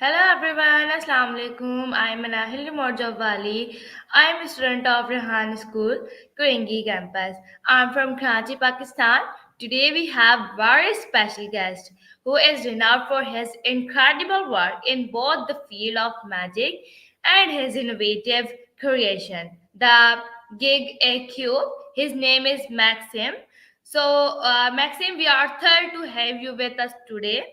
Hello everyone, Assalamu alaikum. I'm Anahil Morjawali. I'm a student of Rehan School, Kuringi campus. I'm from Karachi, Pakistan. Today we have very special guest who is renowned for his incredible work in both the field of magic and his innovative creation, the Gig A Cube. His name is Maxim. Maxim, we are thrilled to have you with us today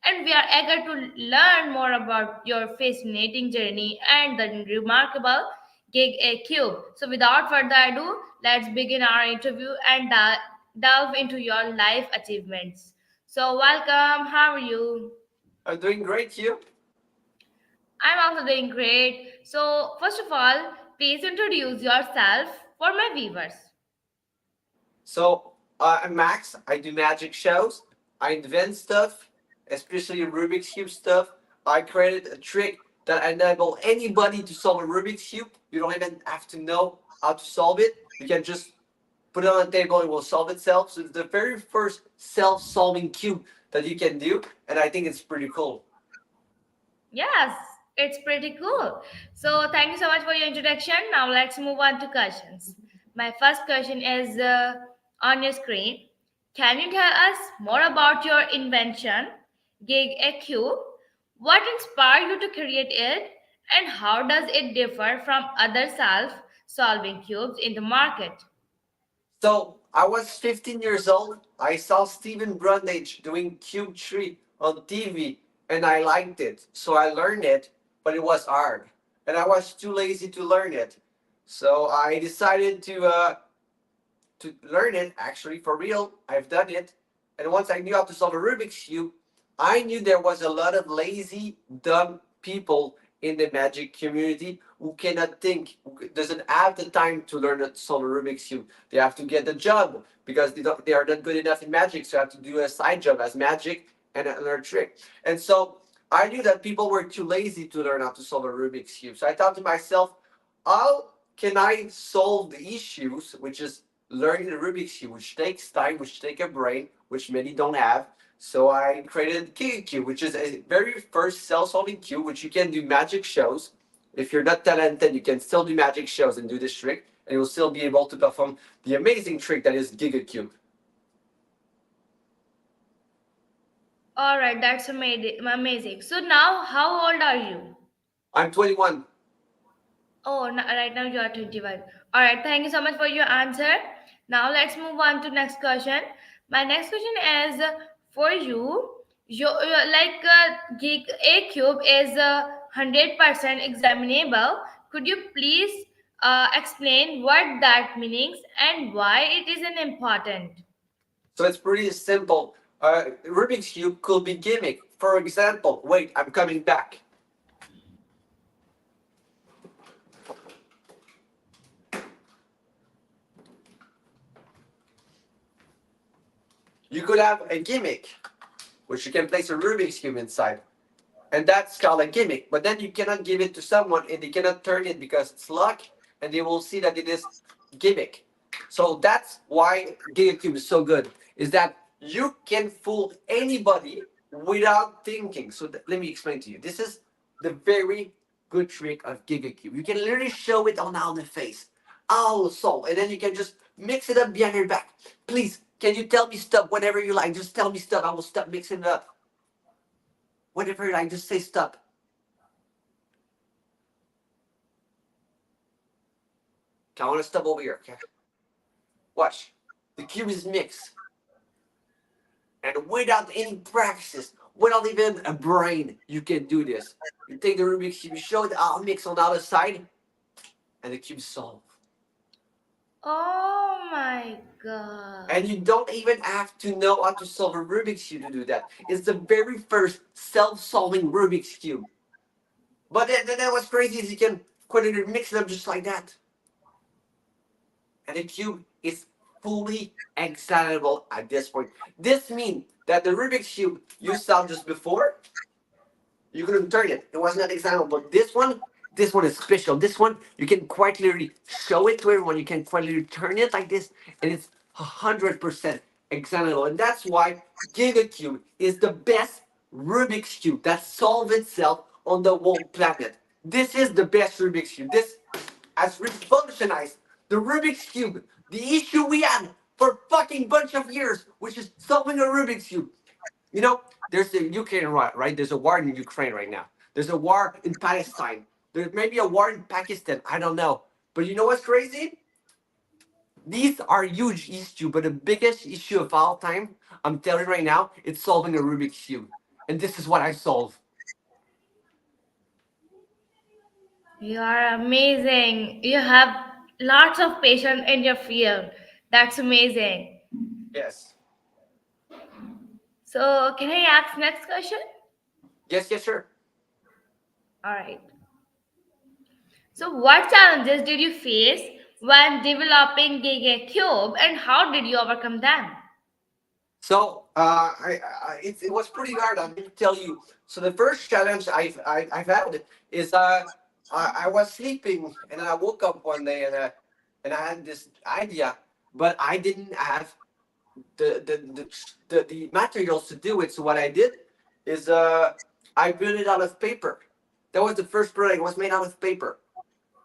and we are eager to learn more about your fascinating journey and the remarkable Gig A Cube. So, without further ado, let's begin our interview and delve into your life achievements. So, welcome. How are you? I'm doing great, you. I'm also doing great. So, first of all, please introduce yourself for my viewers. I'm Max. I do magic shows. I invent stuff, especially Rubik's Cube stuff. I created a trick that enable anybody to solve a Rubik's Cube. You don't even have to know how to solve it. You can just put it on the table, it will solve itself. So it's the very first self-solving cube that you can do, and I think it's pretty cool. Yes, it's pretty cool. So, thank you so much for your introduction. Now, let's move on to questions. My first question is on your screen. Can you tell us more about your invention, Gig A Cube? What inspired you to create it, and how does it differ from other self solving cubes in the market? So I was 15 years old. I saw Stephen Brundage doing Cube Tree on TV and I liked it. So I learned it, but it was hard. And I was too lazy to learn it. So I decided to learn it actually for real. I've done it. And once I knew how to solve a Rubik's Cube, I knew there was a lot of lazy, dumb people in the magic community who cannot think, who doesn't have the time to learn how to solve a Rubik's Cube. They have to get a job because they are not good enough in magic, so have to do a side job as magic and another trick. And so I knew that people were too lazy to learn how to solve a Rubik's Cube. So I thought to myself, how can I solve the issues, which is learning the Rubik's Cube, which takes time, which take a brain, which many don't have. So I created Cube, which is a very first self-solving cube, which you can do magic shows. If you're not talented, you can still do magic shows and do this trick, and you'll still be able to perform the amazing trick that is GigaCube. All right, that's amazing. So, now how old are you? I'm 21. Oh, right now you are 21. All right, thank you so much for your answer. Now let's move on to next question. My next question is for you. Geek A cube is 100% examinable. Could you please explain what that means and why it is an important? So it's pretty simple. Rubik's Cube could be gimmick. For example, wait, I'm coming back. You could have a gimmick, which you can place a Rubik's Cube inside. And that's called a gimmick. But then you cannot give it to someone and they cannot turn it because it's luck and they will see that it is gimmick. So that's why GigaCube is so good, is that you can fool anybody without thinking. So let me explain to you. This is the very good trick of GigaCube. You can literally show it on the face. Oh, so, and then you can just mix it up behind your back. Please, can you tell me stop whenever you like? Just tell me stop. I will stop mixing it up. Whenever I just say stop. Okay, I want to stop over here. Okay. Watch. The cube is mixed. And without any practice, without even a brain, you can do this. You take the Rubik's Cube, you show it, I'll mix on the other side, and the cube solved. Oh my god. And you don't even have to know how to solve a Rubik's Cube to do that. It's the very first self-solving Rubik's Cube. But then what's crazy is you can mix it up just like that. And the cube is fully examinable at this point. This means that the Rubik's Cube you saw just before, you couldn't turn it. It was not examinable. But this one is special. This one, you can quite literally show it to everyone. You can quite literally turn it like this, and it's 100% examinable. And that's why GigaCube is the best Rubik's Cube that solves itself on the whole planet. This is the best Rubik's Cube. This has revolutionized the Rubik's Cube, the issue we had for fucking bunch of years, which is solving a Rubik's Cube. You know, there's the Ukraine, right? There's a war in Ukraine right now. There's a war in Palestine. There's maybe a war in Pakistan. I don't know. But you know what's crazy? These are huge issues, but the biggest issue of all time, I'm telling you right now, it's solving a Rubik's Cube. And this is what I solve. You are amazing. You have lots of patience in your field. That's amazing. Yes. So, can I ask next question? Yes, yes, sure. All right. So, what challenges did you face when developing GigaCube and how did you overcome them? So it was pretty hard. I'm going to tell you. So the first challenge I've had is I was sleeping and I woke up one day and I had this idea, but I didn't have the materials to do it. So what I did is I built it out of paper. That was the first product. It was made out of paper.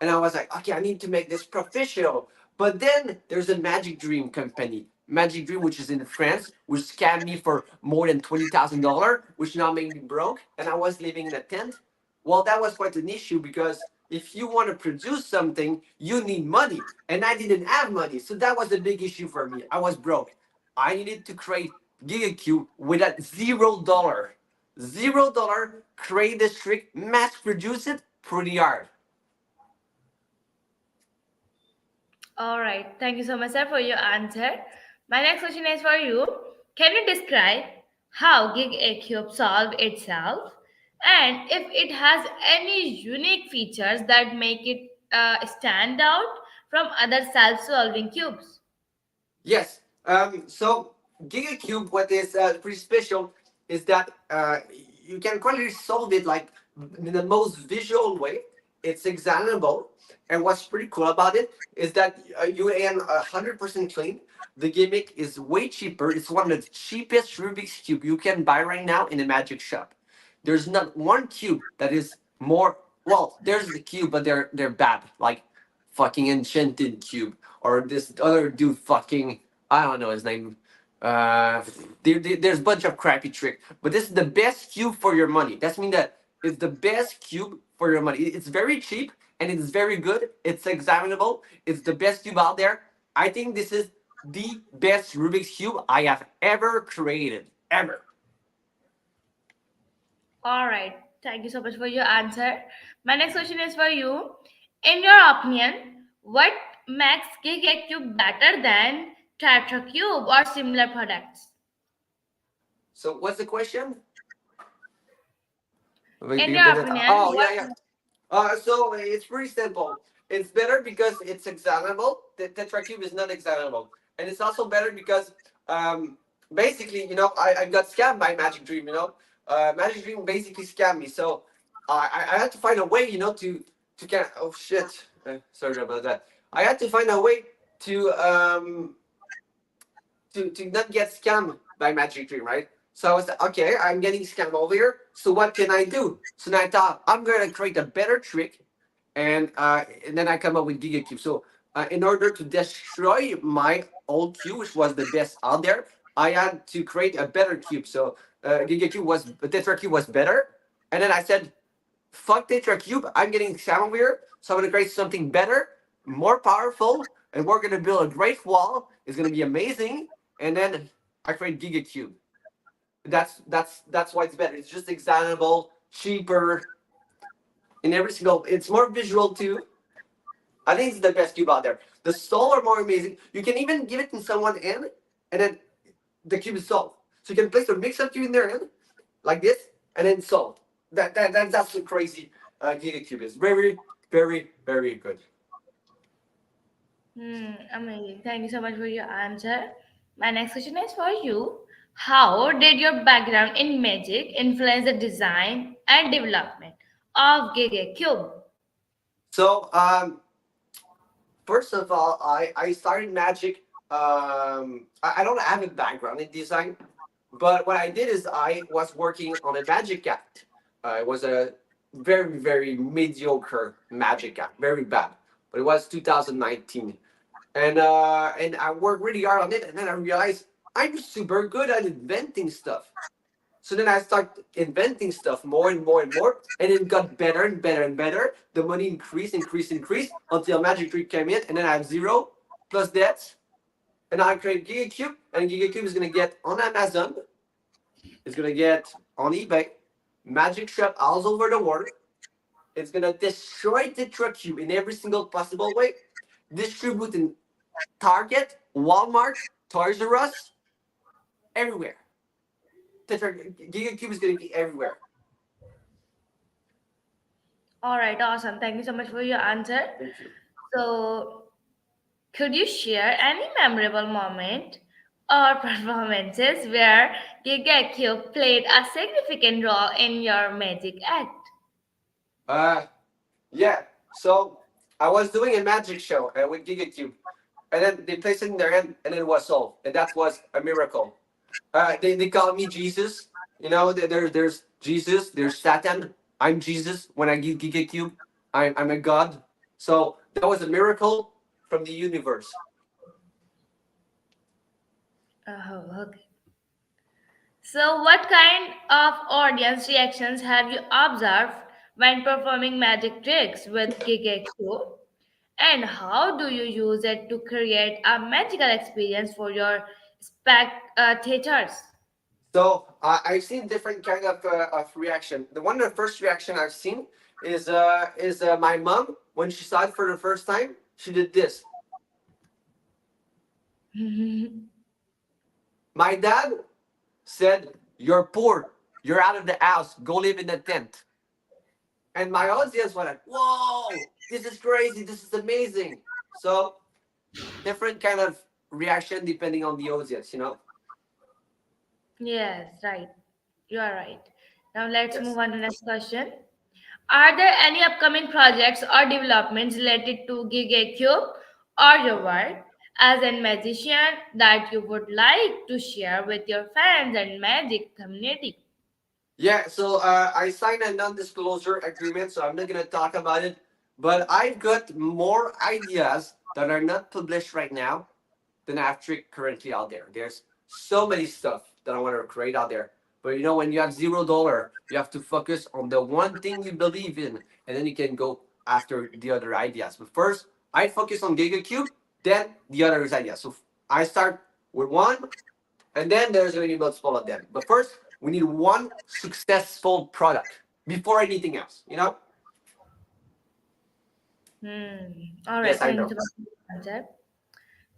And I was like, okay, I need to make this professional. But then there's a Magic Dream company, Magic Dream, which is in France, which scammed me for more than $20,000, which now made me broke. And I was living in a tent. Well, that was quite an issue because if you want to produce something, you need money. And I didn't have money. So that was a big issue for me. I was broke. I needed to create GigaCube with a $0. $0, create this trick, mass produce it, pretty hard. All right. Thank you so much, sir, for your answer. My next question is for you. Can you describe how GigaCube solved itself and if it has any unique features that make it stand out from other self-solving cubes? Yes. So GigaCube, what is pretty special is that you can quite solve it like in the most visual way. It's examinable, and what's pretty cool about it is that you earn 100% clean. The gimmick is way cheaper. It's one of the cheapest Rubik's cube you can buy right now in a magic shop. There's not one cube that is more. Well, there's the cube, but they're bad. Like fucking enchanted cube or this other dude fucking I don't know his name. There's a bunch of crappy trick, but this is the best cube for your money. That's mean that it's the best cube for your money. It's very cheap and it's very good. It's examinable. It's the best cube out there. I think this is the best Rubik's cube I have ever created, ever. All right. Thank you so much for your answer. My next question is for you. In your opinion, what makes GigaCube better than TetraCube or similar products? So what's the question? In your opinion, Oh what? yeah, yeah. So it's pretty simple. It's better because it's examinable. The TetraCube is not examinable, and it's also better because basically, I got scammed by Magic Dream. Magic Dream basically scammed me. So I had to find a way, to get. Oh shit! Sorry about that. I had to find a way to not get scammed by Magic Dream, right? So I was like, okay, I'm getting scammed over here. So what can I do? So then I thought I'm gonna create a better trick, and then I come up with GigaCube. So in order to destroy my old cube, which was the best out there, I had to create a better cube. So TetraCube was better, and then I said, fuck TetraCube, I'm getting scammed over here. So I'm gonna create something better, more powerful, and we're gonna build a great wall. It's gonna be amazing, and then I create GigaCube. That's why it's better. It's just examinable, cheaper, in every single. It's more visual too. I think it's the best cube out there. The soul are more amazing. You can even give it in someone in, and then the cube is solved. So you can place a mix of cube in their end, like this, and then solved. That's the crazy GigaCube is. Very, very, very good. Amazing. Thank you so much for your answer. My next question is for you. How did your background in magic influence the design and development of GigaCube? So first of all, I started magic. I don't have a background in design, but what I did is I was working on a magic cat. It was a very, very mediocre magic act, very bad. But it was 2019, and I worked really hard on it, and then I realized I'm super good at inventing stuff. So then I started inventing stuff more and more and more, and it got better and better and better. The money increased, increased, increased until Magic Trick came in, and then I have zero plus debts, and I create GigaCube, and GigaCube is gonna get on Amazon, it's gonna get on eBay, Magic Shop all over the world. It's gonna destroy TetraCube in every single possible way, distribute in Target, Walmart, Toys R Us, everywhere. GigaCube is gonna be everywhere. All right, awesome. Thank you so much for your answer. Thank you. So, could you share any memorable moment or performances where GigaCube played a significant role in your magic act? Uh, yeah. So I was doing a magic show with GigaCube, and then they placed it in their hand, and it was solved, and that was a miracle. They call me Jesus. You know, there's Jesus, there's Satan. I'm Jesus. When I give GigaCube, I'm a god. So that was a miracle from the universe. Oh, okay. So, what kind of audience reactions have you observed when performing magic tricks with GigaCube? And how do you use it to create a magical experience for your spectators? So I've seen different kind of reaction. The one of the first reaction I've seen is my mom when she saw it for the first time. She did this. My dad said, "You're poor. You're out of the house. Go live in a tent." And my audience was like, "Whoa, this is crazy. This is amazing." So different kind of reaction depending on the audience, you know. Yes, right. You are right. Now let's move Yes. on to the next question. Are there any upcoming projects or developments related to GigaCube or your work as a magician that you would like to share with your fans and magic community? Yeah, so I signed a non-disclosure agreement, so I'm not gonna talk about it. But I've got more ideas that are not published right now than I have trick currently out there. There's so many stuff that I want to create out there. But you know, when you have $0, you have to focus on the one thing you believe in, and then you can go after the other ideas. But first, I focus on GigaCube, then the other ideas. So I start with one, and then there's going to be multiple of them. But first, we need one successful product before anything else. You know? All right, Yes, I thank you know. so much for the answer.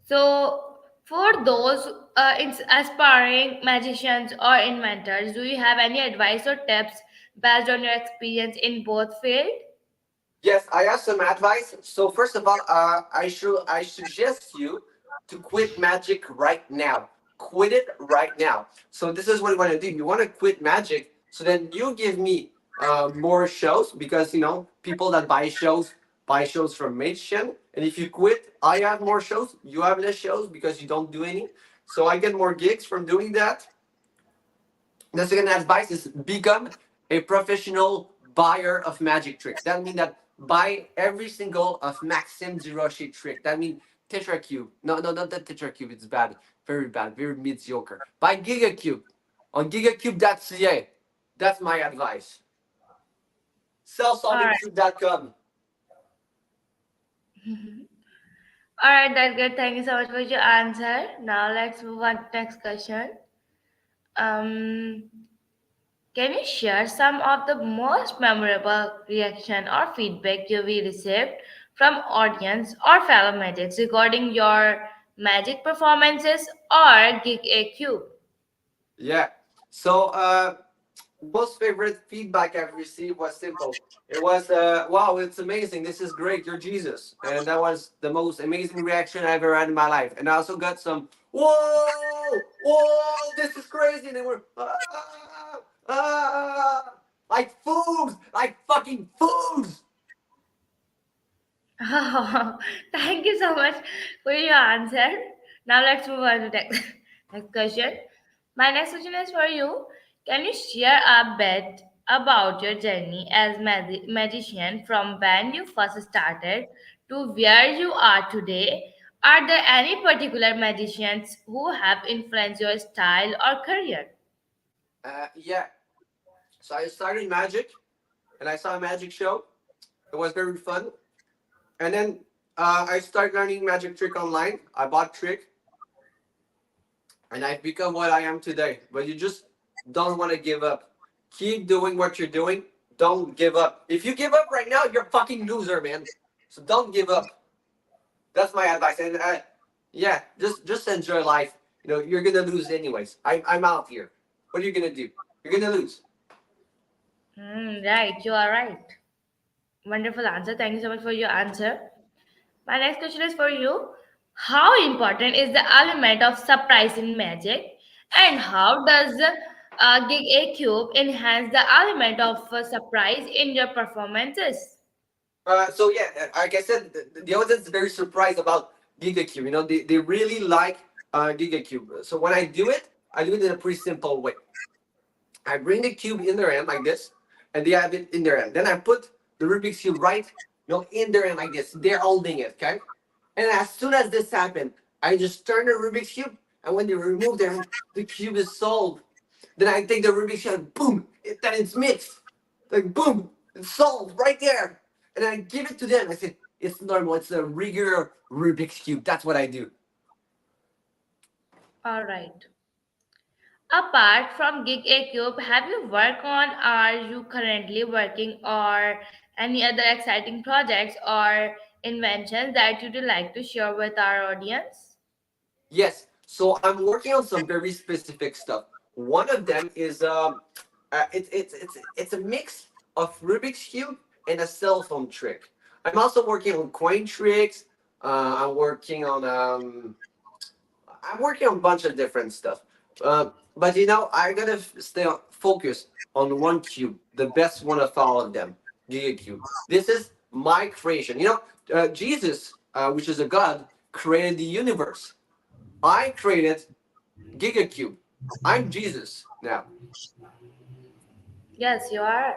So, for those aspiring magicians or inventors, do you have any advice or tips based on your experience in both fields? Yes, I have some advice. So first of all, I suggest you to quit magic right now. Quit it right now. So this is what you want to do. You want to quit magic. So then you give me more shows because you know people that buy shows from Magician. And if you quit, I have more shows. You have less shows because you don't do any. So I get more gigs from doing that. The second advice is become a professional buyer of magic tricks. That means that buy every single of Maxim Jiroshi trick. That means TetraCube. No, no, not the TetraCube. It's bad, very mediocre. Buy GigaCube on gigacube.ca. That's my advice. All right. Sellsolvingcube.com. All right, that's good. Thank you so much for your answer. Now let's move on to next question. Um, can you share some of the most memorable reaction or feedback you we received from audience or fellow magics regarding your magic performances or gig AQ? Yeah. So most favorite feedback I've received was simple. It was, wow, it's amazing. This is great. You're Jesus. And that was the most amazing reaction I ever had in my life. And I also got some, whoa, this is crazy. And they were, like fools, like fucking fools. Oh, thank you so much for your answer. Now let's move on to next question. My next question is for you. Can you share a bet about your journey as magician from when you first started to where you are today. Are there any particular magicians who have influenced your style or career? Yeah. So I started magic, and I saw a magic show. It was very fun. And then I started learning magic trick online. I bought trick, and I've become what I am today. But you just don't want to give up. Keep doing what you're doing. Don't give up. If you give up right now, you're a fucking loser, man. So don't give up. That's my advice. And yeah, just enjoy life. You know, you're gonna lose anyways. I'm out here. What are you gonna do? You're gonna lose. Right, you are right. Wonderful answer. Thank you so much for your answer. My next question is for you. How important is the element of surprise in magic, and how does Gig A Cube enhance the element of surprise in your performances? So yeah, like I said, the audience is very surprised about GigaCube. You know, they really like GigaCube. So when I do it in a pretty simple way. I bring the cube in their hand like this, and they have it in their hand. Then I put the Rubik's cube right, in their hand like this. They're holding it, okay? And as soon as this happened, I just turn the Rubik's cube, and when they remove their hand, the cube is solved. Then I take the Rubik's cube, boom, then it's mixed, like boom, it's solved right there. And I give it to them. I say, it's normal. It's a regular Rubik's cube. That's what I do. All right. Apart from Gig A Cube, have you worked on, are you currently working, or any other exciting projects or inventions that you'd like to share with our audience? Yes. So I'm working on some very specific stuff. One of them is it's a mix of Rubik's cube and a cell phone trick. I'm also working on coin tricks. Uh, I'm working on um, I'm working on a bunch of different stuff. But I gotta stay focused on one cube, the best one of all of them, Giga Cube. This is my creation. Jesus, which is a god, created the universe. I created GigaCube. I'm Jesus now. Yes, you are.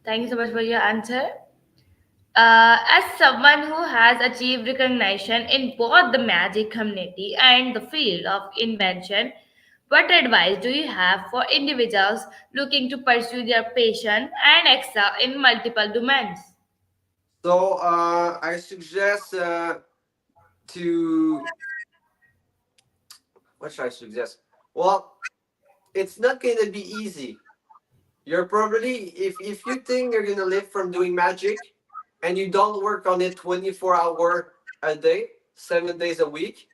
Thank you so much for your answer. As someone who has achieved recognition in both the magic community and the field of invention, what advice do you have for individuals looking to pursue their passion and excel in multiple domains? So I suggest to what should I suggest? Well, it's not gonna be easy. You're probably if you think you're gonna live from doing magic, and you don't work on it 24 hour a day, 7 days a week,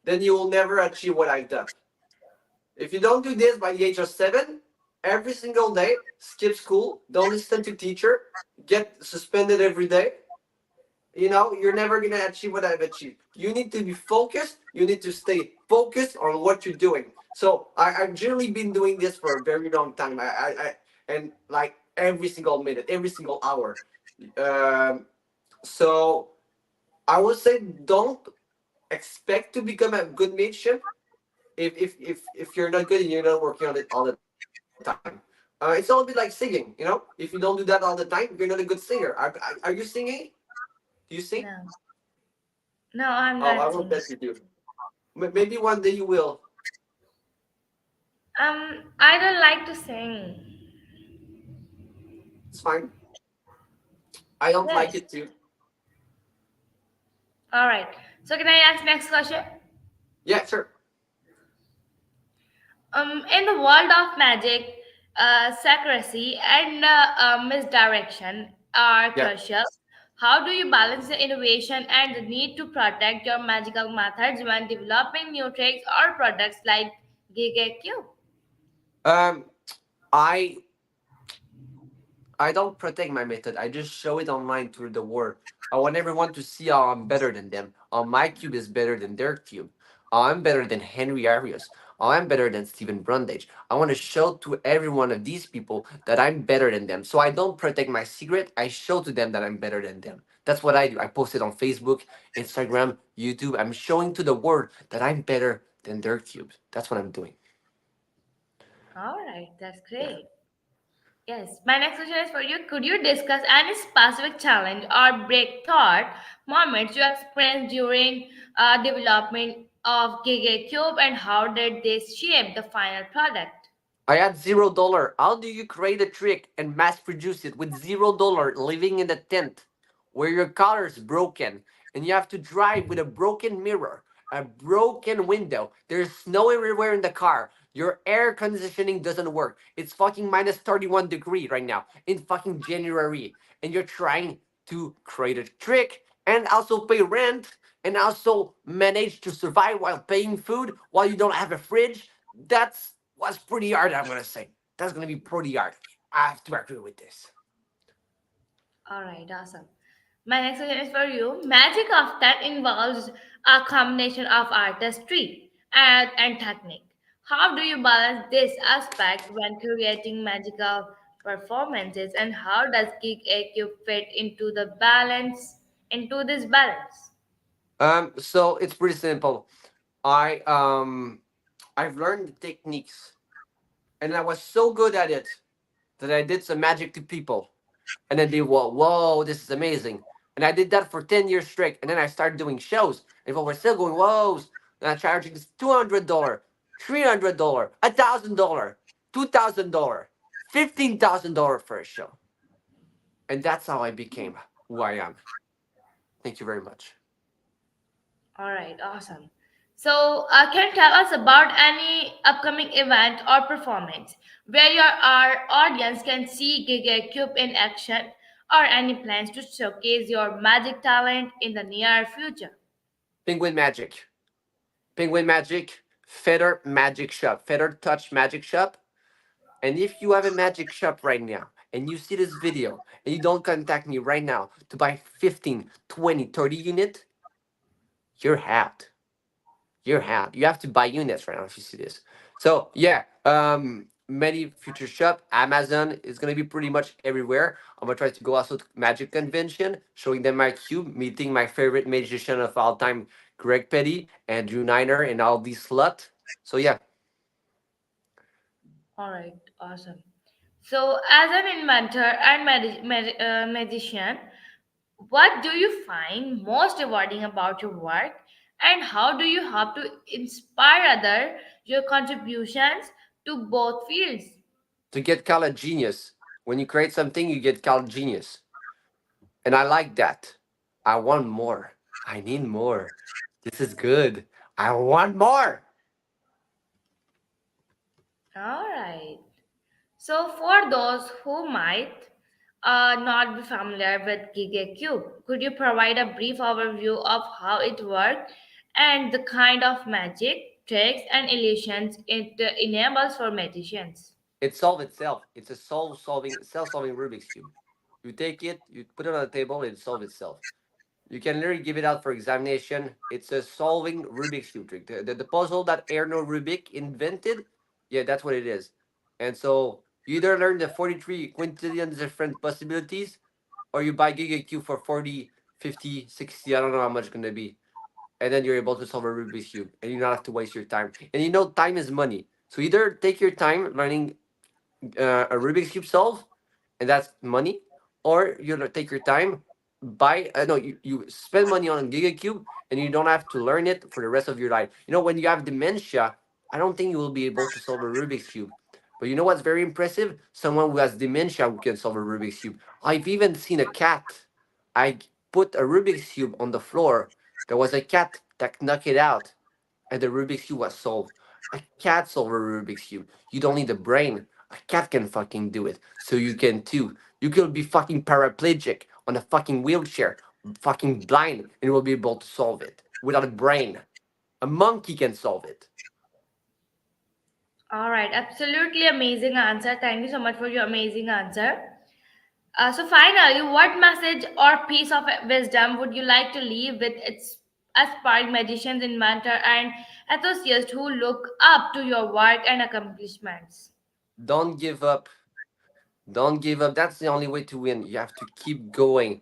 then you will never achieve what I've done. If you don't do this by the age of 7, every single day, skip school, don't listen to teacher, get suspended every day, you're never gonna achieve what I've achieved. You need to be focused. You need to stay focused on what you're doing. So I've generally been doing this for a very long time. And like every single minute, every single hour. Um, so I would say don't expect to become a good magician if you're not good and you're not working on it all the time. It's all a bit like singing. If you don't do that all the time, you're not a good singer. Are you singing? Do you sing? No, no, I'm Oh, I not won't singing. bet you do. Maybe one day you will. I don't like to sing. It's fine. I don't like Yes. it too. All right. So can I ask next question? Yeah, sure. In the world of magic, secrecy and misdirection are Yeah. crucial. How do you balance the innovation and the need to protect your magical methods when developing new tricks or products like GigaQ? Um, I I don't protect my method. I just show it online to the world. I want everyone to see how I'm better than them. My cube is better than their cube. I'm better than Henry Arias. I'm better than Stephen Brundage. I want to show to every one of these people that I'm better than them. So I don't protect my secret. I show to them that I'm better than them. That's what I do. I post it on Facebook, Instagram, YouTube. I'm showing to the world that I'm better than their cubes. That's what I'm doing. All right, that's Yeah. great. Yes. My next question is for you. Could you discuss any specific challenge or breakthrough moments you experienced during development of GigaCube and how did they shape the final product? I had $0. How do you create a trick and mass produce it with $0 living in a tent where your car is broken and you have to drive with a broken mirror, a broken window, there's snow everywhere in the car, your air conditioning doesn't work. It's fucking minus 31 degree right now in fucking January, and you're trying to create a trick and also pay rent and also manage to survive while paying food while you don't have a fridge. That's was pretty hard, I'm gonna say. That's gonna be pretty hard. I have to agree with this. All right, awesome. My next question is for you. Magic often involves a combination of artistry and technique. How do you balance this aspect when creating magical performances, and how does Geek AQ fit into this balance? So it's pretty simple. I I've learned the techniques, and I was so good at it that I did some magic to people, and then they whoa, this is amazing. And I did that for 10 years straight, and then I started doing shows, and people were still going whoa, and I charging $200, $300, $1,000, $2,000, $15,000 for a show, and that's how I became who I am. Thank you very much. All right, awesome. So, can you tell us about any upcoming event or performance where our audience can see GigaCube in action, or any plans to showcase your magic talent in the near future? Penguin Magic. Penguin Magic, Feather Magic Shop, Feather Touch Magic Shop. And if you have a magic shop right now and you see this video and you don't contact me right now to buy 15, 20, 30 unit, you're out. You're out. You have to buy units right now if you see this. So yeah, many future shop, Amazon is gonna be pretty much everywhere. I'm gonna try to go also to Magic Convention, showing them my cube, meeting my favorite magician of all time, Greg Petty, Andrew Niner, and all these slut. So yeah, All right, awesome. So, as an inventor and magician, what do you find most rewarding about your work, and how do you hope to inspire other your contributions to both fields? to get called a genius. When you create something, you get called genius. And I like that. I want more. I need more. This is good. I want more. All right. So, for those who might not be familiar with GigaCube, could you provide a brief overview of how it works and the kind of magic, tricks, and illusions it enables for magicians? It solves itself. It's a self-solving Rubik's cube. You take it, you put it on the table, it solves itself. You can literally give it out for examination. It's a solving Rubik's cube trick. The puzzle that Erno Rubik invented, yeah, that's what it is. And so you either learn the 43 quintillion different possibilities, or you buy GigaCube for 40, 50, 60. I don't know how much it's gonna be, and then you're able to solve a Rubik's cube, and you don't have to waste your time. And you know, time is money. So either take your time learning a Rubik's cube solve, and that's money, or you know, take your time, buy. No, you spend money on a GigaCube, and you don't have to learn it for the rest of your life. You know, when you have dementia, I don't think you will be able to solve a Rubik's cube. But you know what's very impressive? Someone who has dementia who can solve a Rubik's cube. I've even seen a cat. I put a Rubik's cube on the floor. There was a cat that knocked it out, and the Rubik's cube was solved. A cat solved a Rubik's cube. You don't need a brain. A cat can fucking do it. So you can too. You could be fucking paraplegic on a fucking wheelchair, fucking blind, and you will be able to solve it without a brain. A monkey can solve it. All right, absolutely amazing answer. Thank you so much for your amazing answer. So, finally, what message or piece of wisdom would you like to leave with its aspiring magicians, inventor, and enthusiasts who look up to your work and accomplishments? Don't give up. Don't give up. That's the only way to win. You have to keep going.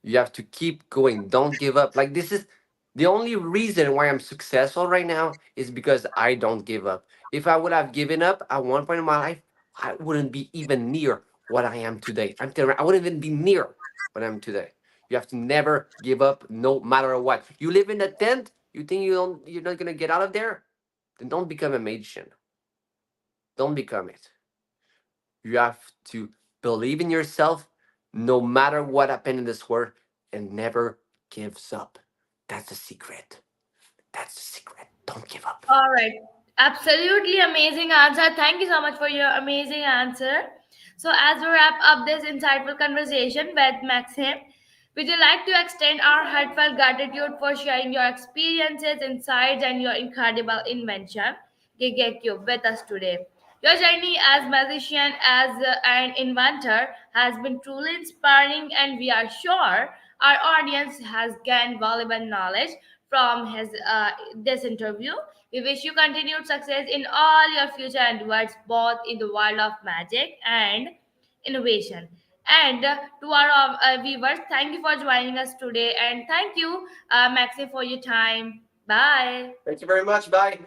You have to keep going. Don't give up. Like, this is the only reason why I'm successful right now is because I don't give up. If I would have given up at one point in my life, I wouldn't be even near what I am today. I'm telling you, I wouldn't even be near what I am today. You have to never give up, no matter what. You live in a tent. You think you're not gonna get out of there? Then don't become a magician. Don't become it. You have to believe in yourself, no matter what happened in this world, and never gives up. That's the secret. That's the secret. Don't give up. All right. Absolutely amazing answer. Thank you so much for your amazing answer. So, as we wrap up this insightful conversation with Maxim, would you like to extend our heartfelt gratitude for sharing your experiences, insights, and your incredible invention, GigaCube, with us today? Your journey as musician, as an inventor, has been truly inspiring, and we are sure our audience has gained valuable knowledge from his this interview. We wish you continued success in all your future endeavors, both in the world of magic and innovation. And to our viewers, thank you for joining us today, and thank you, Maxi, for your time. Bye. Thank you very much. Bye.